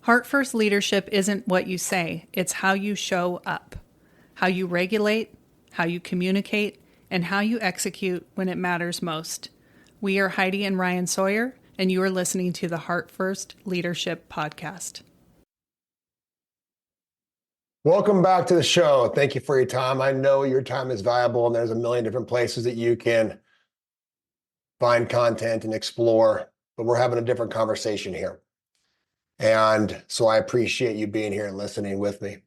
Heart first leadership isn't what you say, it's how you show up, how you regulate, how you communicate, and how you execute when it matters most. We are Heidi and Ryan Sawyer, and you are listening to the Heart First Leadership Podcast. Welcome back to the show. Thank you for your time. I know your time is valuable, and there's a million different places that you can find content and explore, but we're having a different conversation here. And so I appreciate you being here and listening with me.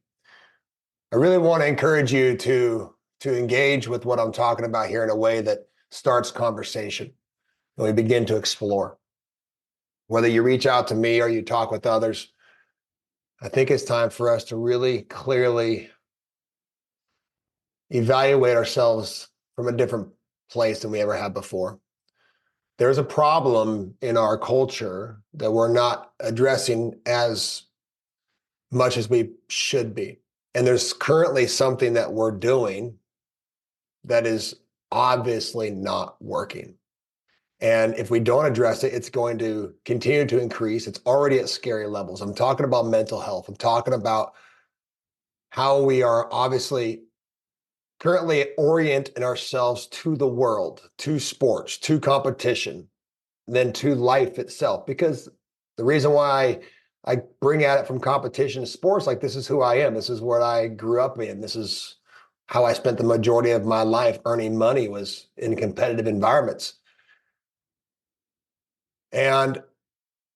I really want to encourage you to engage with what I'm talking about here in a way that starts conversation and we begin to explore. Whether you reach out to me or you talk with others, I think it's time for us to really clearly evaluate ourselves from a different place than we ever have before. There's a problem in our culture that we're not addressing as much as we should be. And there's currently something that we're doing that is obviously not working. And if we don't address it, it's going to continue to increase. It's already at scary levels. I'm talking about mental health. I'm talking about how we are obviously currently orienting ourselves to the world, to sports, to competition, then to life itself. Because the reason why I bring at it from competition to sports, like this is who I am. This is what I grew up in. This is how I spent the majority of my life earning money, was in competitive environments. And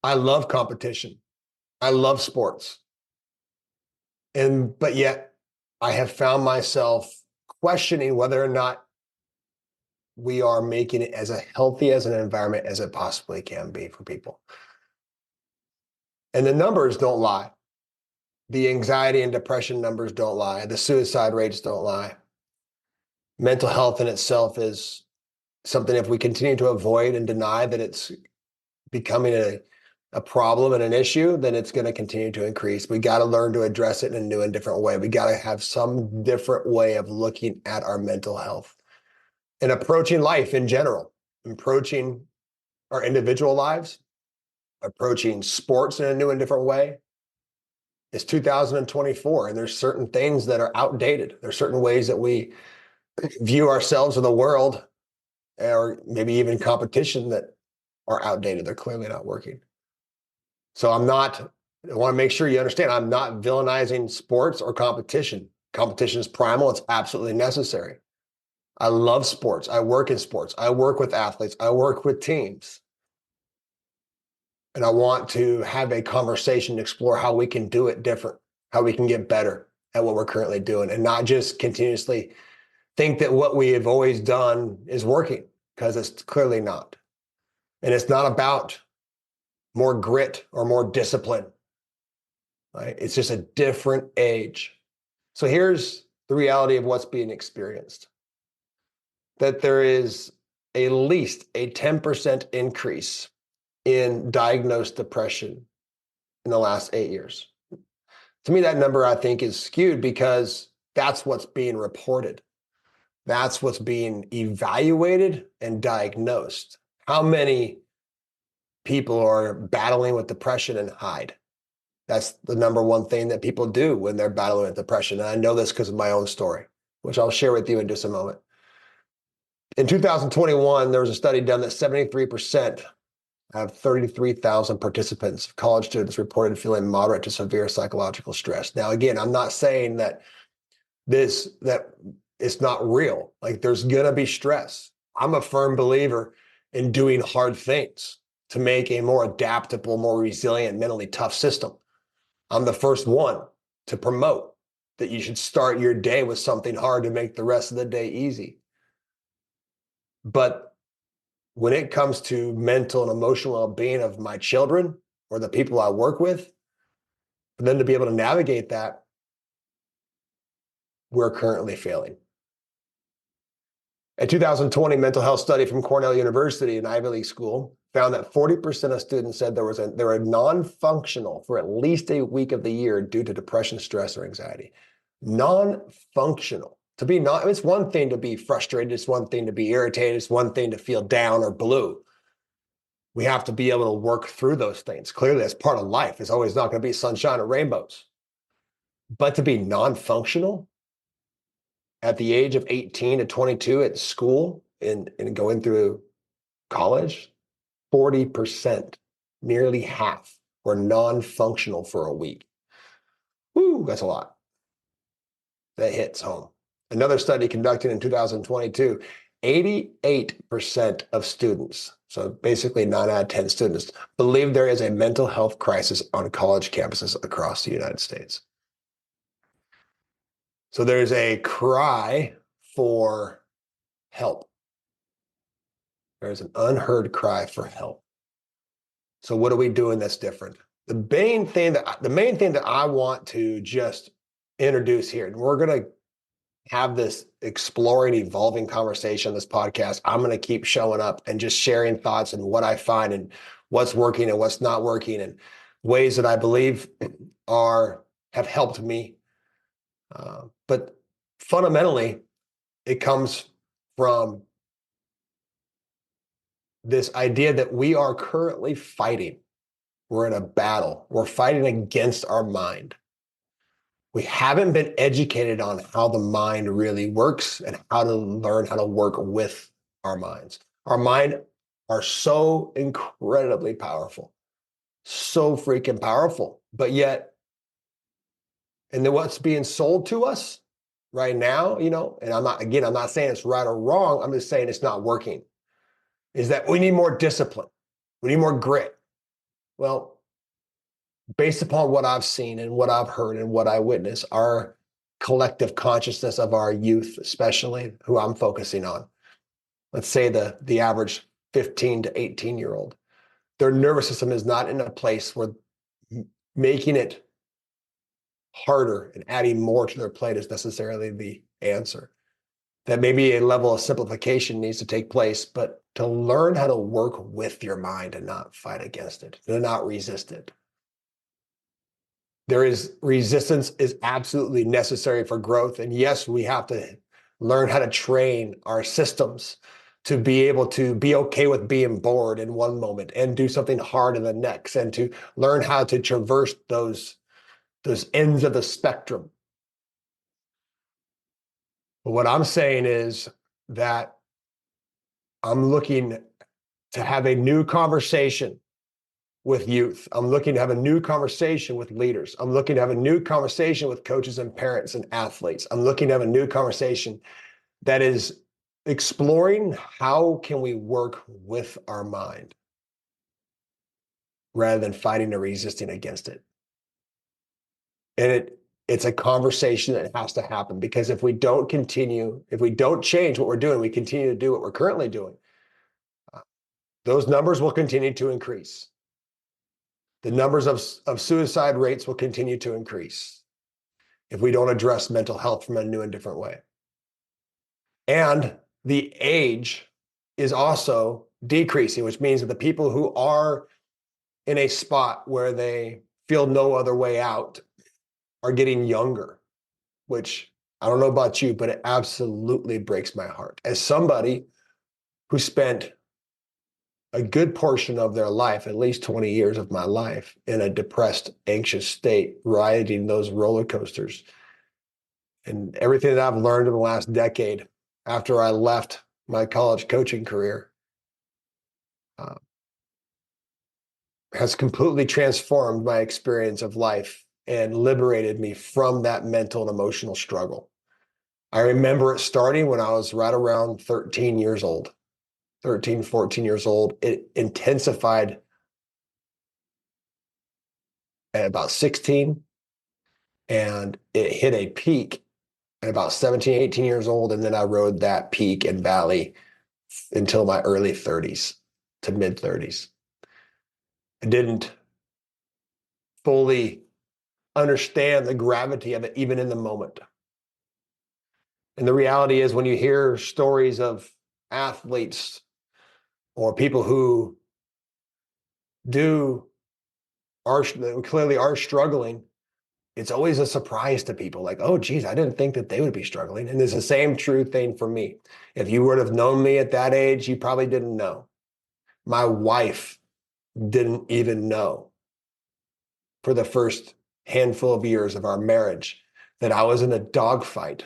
I love competition. I love sports. But yet I have found myself questioning whether or not we are making it as healthy as an environment as it possibly can be for people. And the numbers don't lie. The anxiety and depression numbers don't lie. The suicide rates don't lie. Mental health in itself is something, if we continue to avoid and deny that it's becoming a problem and an issue, then it's going to continue to increase. We got to learn to address it in a new and different way. We got to have some different way of looking at our mental health and approaching life in general, approaching our individual lives, approaching sports in a new and different way. It's 2024, and there's certain things that are outdated. There's certain ways that we view ourselves in the world, or maybe even competition, that are outdated. They're clearly not working. So I want to make sure you understand, I'm not villainizing sports or competition. Competition is primal. It's absolutely necessary. I love sports. I work in sports. I work with athletes. I work with teams. And I want to have a conversation to explore how we can do it different, how we can get better at what we're currently doing, and not just continuously think that what we have always done is working, because it's clearly not. And it's not about more grit or more discipline, right? It's just a different age. So here's the reality of what's being experienced. That there is at least a 10% increase in diagnosed depression in the last 8 years. To me, that number, I think, is skewed because that's what's being reported. That's what's being evaluated and diagnosed. How many people are battling with depression and hide? That's the number one thing that people do when they're battling with depression. And I know this because of my own story, which I'll share with you in just a moment. In 2021, there was a study done that 73% of 33,000 participants, college students, reported feeling moderate to severe psychological stress. Now, again, I'm not saying that it's not real. Like, there's going to be stress. I'm a firm believer in doing hard things to make a more adaptable, more resilient, mentally tough system. I'm the first one to promote that you should start your day with something hard to make the rest of the day easy. But when it comes to mental and emotional well-being of my children or the people I work with, for them to be able to navigate that, we're currently failing. A 2020 mental health study from Cornell University, an Ivy League school, found that 40% of students said they were non-functional for at least a week of the year due to depression, stress, or anxiety. Non-functional. It's one thing to be frustrated. It's one thing to be irritated. It's one thing to feel down or blue. We have to be able to work through those things. Clearly, that's part of life. It's always not going to be sunshine and rainbows. But to be non-functional at the age of 18 to 22 at school and going through college, 40%, nearly half, were non-functional for a week. Woo, that's a lot. That hits home. Another study conducted in 2022, 88% of students, so basically 9 out of 10 students, believe there is a mental health crisis on college campuses across the United States. So there's a cry for help. There's an unheard cry for help. So what are we doing that's different? The main thing that I want to just introduce here, and we're going to have this exploring, evolving conversation on this podcast. I'm going to keep showing up and just sharing thoughts and what I find and what's working and what's not working and ways that I believe have helped me. But fundamentally, it comes from this idea that we are currently fighting. We're in a battle. We're fighting against our mind. We haven't been educated on how the mind really works and how to learn how to work with our minds. Our mind are so incredibly powerful, so freaking powerful. But yet, and then what's being sold to us right now, and I'm not saying it's right or wrong. I'm just saying it's not working, is that we need more discipline. We need more grit. Well, based upon what I've seen and what I've heard and what I witness, our collective consciousness of our youth, especially who I'm focusing on, let's say the average 15 to 18-year-old, their nervous system is not in a place where making it harder and adding more to their plate is necessarily the answer. That maybe a level of simplification needs to take place, but to learn how to work with your mind and not fight against it, and not resist it. Resistance is absolutely necessary for growth. And yes, we have to learn how to train our systems to be able to be okay with being bored in one moment and do something hard in the next, and to learn how to traverse those ends of the spectrum. But what I'm saying is that I'm looking to have a new conversation with youth. I'm looking to have a new conversation with leaders. I'm looking to have a new conversation with coaches and parents and athletes. I'm looking to have a new conversation that is exploring how can we work with our mind rather than fighting or resisting against it. And it's a conversation that has to happen, because if we don't change what we're doing, we continue to do what we're currently doing, those numbers will continue to increase. The numbers of suicide rates will continue to increase if we don't address mental health from a new and different way. And the age is also decreasing, which means that the people who are in a spot where they feel no other way out are getting younger, which I don't know about you, but it absolutely breaks my heart. As somebody who spent a good portion of their life, at least 20 years of my life, in a depressed, anxious state, riding those roller coasters. And everything that I've learned in the last decade after I left my college coaching career has completely transformed my experience of life and liberated me from that mental and emotional struggle. I remember it starting when I was right around 13 years old. 13, 14 years old. It intensified at about 16, and it hit a peak at about 17, 18 years old. And then I rode that peak and valley until my early 30s to mid 30s. I didn't fully understand the gravity of it, even in the moment. And the reality is, when you hear stories of athletes or people who clearly are struggling, it's always a surprise to people, like, oh, geez, I didn't think that they would be struggling. And it's the same true thing for me. If you would have known me at that age, you probably didn't know. My wife didn't even know for the first handful of years of our marriage that I was in a dogfight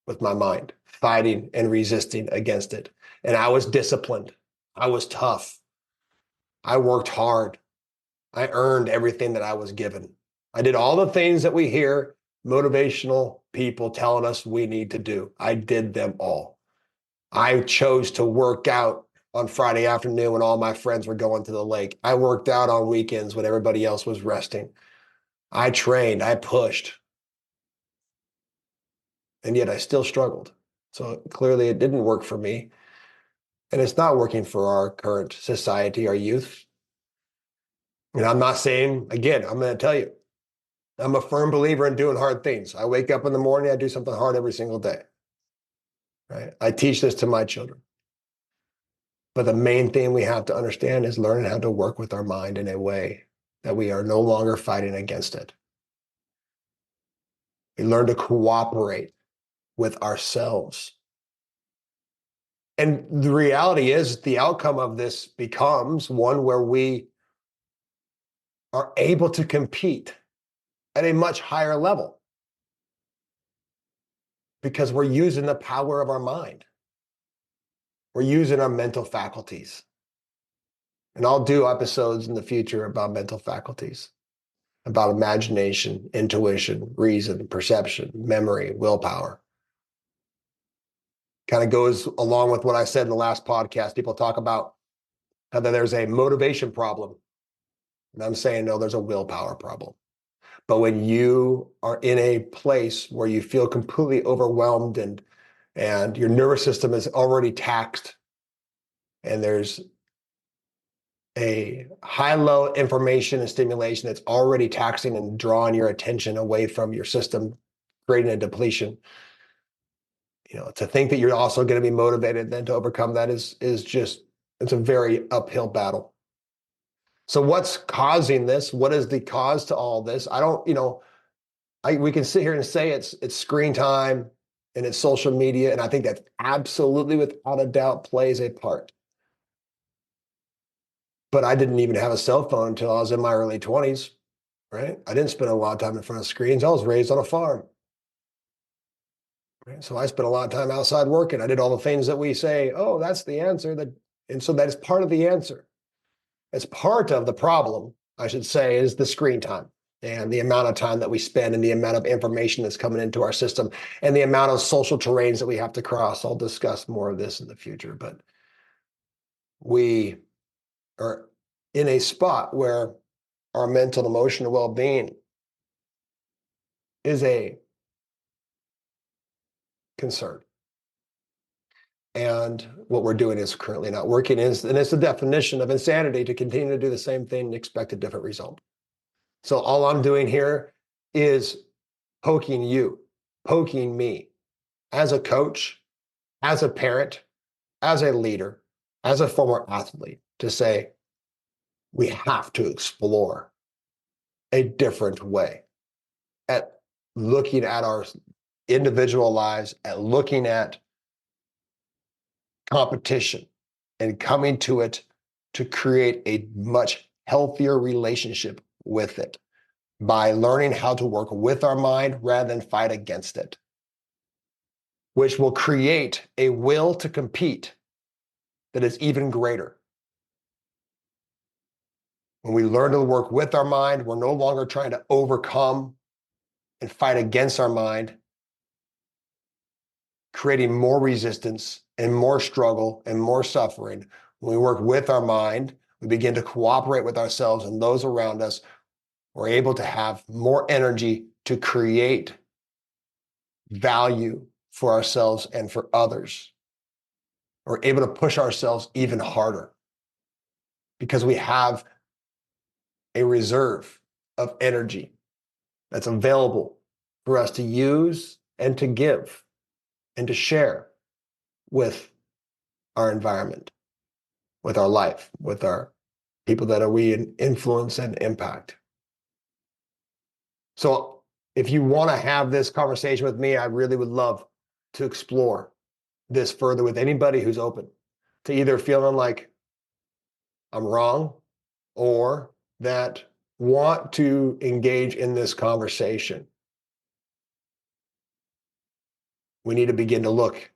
with my mind, fighting and resisting against it. And I was disciplined. I was tough. I worked hard. I earned everything that I was given. I did all the things that we hear motivational people telling us we need to do. I did them all. I chose to work out on Friday afternoon when all my friends were going to the lake. I worked out on weekends when everybody else was resting. I trained, I pushed, and yet I still struggled. So clearly it didn't work for me. And it's not working for our current society, our youth. And I'm not saying, again, I'm going to tell you, I'm a firm believer in doing hard things. I wake up in the morning, I do something hard every single day. Right? I teach this to my children. But the main thing we have to understand is learning how to work with our mind in a way that we are no longer fighting against it. We learn to cooperate with ourselves. And the reality is the outcome of this becomes one where we are able to compete at a much higher level because we're using the power of our mind. We're using our mental faculties. And I'll do episodes in the future about mental faculties, about imagination, intuition, reason, perception, memory, willpower. Kind of goes along with what I said in the last podcast. People talk about how there's a motivation problem. And I'm saying, no, there's a willpower problem. But when you are in a place where you feel completely overwhelmed and your nervous system is already taxed, and there's a high-low information and stimulation that's already taxing and drawing your attention away from your system, creating a depletion. To think that you're also going to be motivated then to overcome that is just, it's a very uphill battle. So what's causing this? What is the cause to all this? I don't, we can sit here and say it's screen time and it's social media, and I think that absolutely, without a doubt, plays a part. But I didn't even have a cell phone until I was in my early 20s, right? I didn't spend a lot of time in front of screens. I was raised on a farm. Right? So I spent a lot of time outside working. I did all the things that we say, oh, that's the answer. And so that is part of the answer. It's part of the problem, I should say, is the screen time and the amount of time that we spend and the amount of information that's coming into our system and the amount of social terrains that we have to cross. I'll discuss more of this in the future, but we are in a spot where our mental and emotional well-being is a concern. And what we're doing is currently not working. And it's the definition of insanity to continue to do the same thing and expect a different result. So all I'm doing here is poking you, poking me as a coach, as a parent, as a leader, as a former athlete to say, we have to explore a different way at looking at our individual lives, at looking at competition and coming to it to create a much healthier relationship with it by learning how to work with our mind rather than fight against it, which will create a will to compete that is even greater. When we learn to work with our mind, we're no longer trying to overcome and fight against our mind, creating more resistance and more struggle and more suffering. When we work with our mind, we begin to cooperate with ourselves and those around us. We're able to have more energy to create value for ourselves and for others. We're able to push ourselves even harder because we have a reserve of energy that's available for us to use and to give and to share with our environment, with our life, with our people that we influence and impact. So if you want to have this conversation with me, I really would love to explore this further with anybody who's open to either feeling like I'm wrong or that want to engage in this conversation, we need to begin to look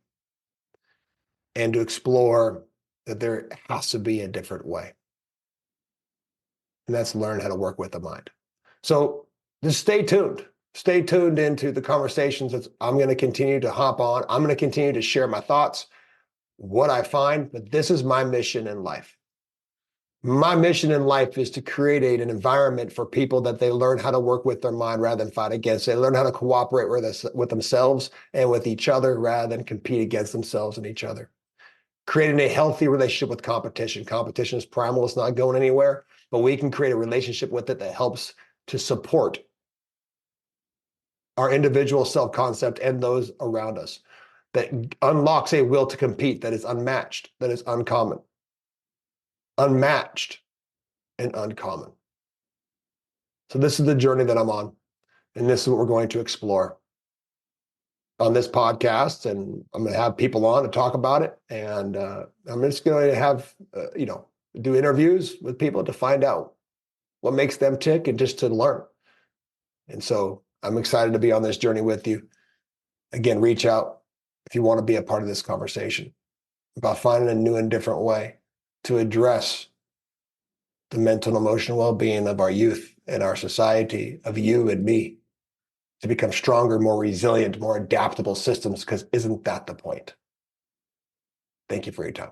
and to explore that there has to be a different way. And that's learn how to work with the mind. So just stay tuned. Stay tuned into the conversations that I'm going to continue to hop on. I'm going to continue to share my thoughts, what I find, but this is my mission in life. My mission in life is to create an environment for people that they learn how to work with their mind rather than fight against it. They learn how to cooperate with themselves and with each other rather than compete against themselves and each other. Creating a healthy relationship with competition. Competition is primal, it's not going anywhere, but we can create a relationship with it that helps to support our individual self-concept and those around us, that unlocks a will to compete that is unmatched, that is uncommon. Unmatched and uncommon. So this is the journey that I'm on, and this is what we're going to explore on this podcast. And I'm going to have people on to talk about it, and I'm just going to have do interviews with people to find out what makes them tick and just to learn. And so I'm excited to be on this journey with you. Again, reach out if you want to be a part of this conversation about finding a new and different way to address the mental and emotional well-being of our youth and our society, of you and me, to become stronger, more resilient, more adaptable systems, because isn't that the point? Thank you for your time.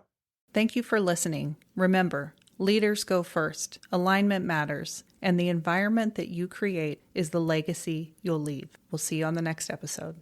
Thank you for listening. Remember, leaders go first, alignment matters, and the environment that you create is the legacy you'll leave. We'll see you on the next episode.